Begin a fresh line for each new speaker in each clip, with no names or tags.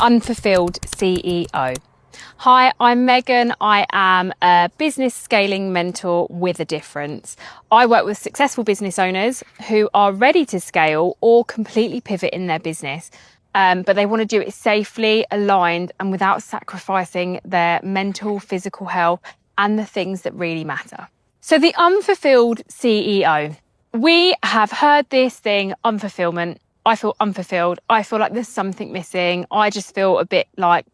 the Unfulfilled CEO. Hi, I'm Megan. I am a business scaling mentor with a difference. I work with successful business owners who are ready to scale or completely pivot in their business, but they want to do it safely, aligned, and without sacrificing their mental, physical health and the things that really matter. So the Unfulfilled CEO. We have heard this thing, unfulfillment. I feel unfulfilled. I feel like there's something missing. I just feel a bit like,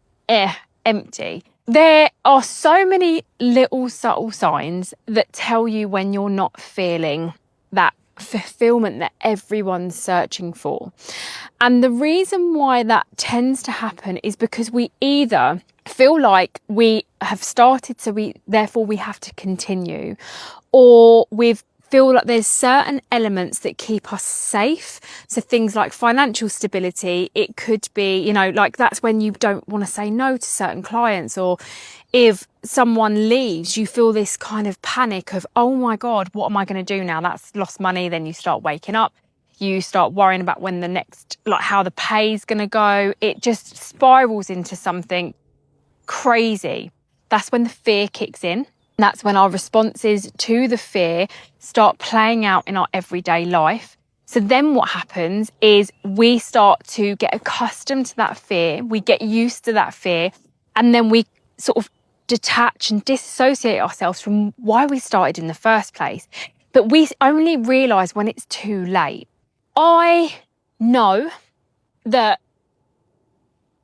empty. There are so many little subtle signs that tell you when you're not feeling that fulfillment that everyone's searching for. And the reason why that tends to happen is because we either feel like we have started, so therefore we have to continue, or we've feel like there's certain elements that keep us safe. So things like financial stability, it could be, like that's when you don't want to say no to certain clients, or if someone leaves, you feel this kind of panic of, oh my God, what am I going to do now? That's lost money. Then you start waking up, you start worrying about when the next, like how the pay is going to go. It just spirals into something crazy. That's when the fear kicks in. That's when our responses to the fear start playing out in our everyday life. So then what happens is we start to get accustomed to that fear. We get used to that fear. And then we sort of detach and disassociate ourselves from why we started in the first place. But we only realize when it's too late. I know that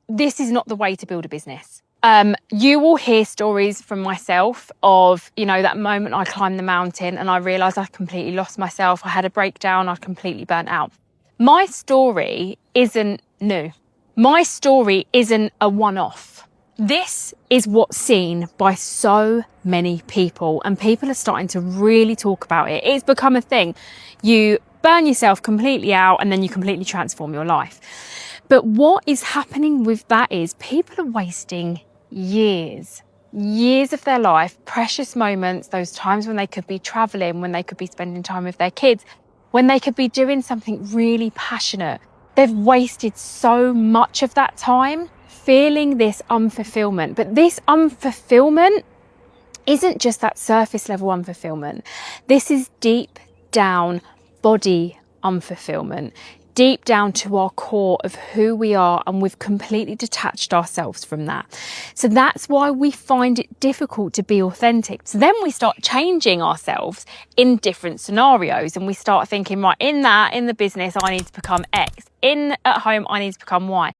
this is not the way to build a business. You will hear stories from myself of, that moment I climbed the mountain and I realised I completely lost myself. I had a breakdown. I completely burnt out. My story isn't new. My story isn't a one-off. This is what's seen by so many people, and people are starting to really talk about it. It's become a thing. You burn yourself completely out and then you completely transform your life. But what is happening with that is people are wasting years of their life, precious moments, those times when they could be traveling, when they could be spending time with their kids, when they could be doing something really passionate. They've wasted so much of that time feeling this unfulfillment. But this unfulfillment isn't just that surface level unfulfillment. This is deep down body unfulfillment. Deep down to our core of who we are, and we've completely detached ourselves from that. So that's why we find it difficult to be authentic. So then we start changing ourselves in different scenarios, and we start thinking, right, in the business, I need to become X. At home, I need to become Y.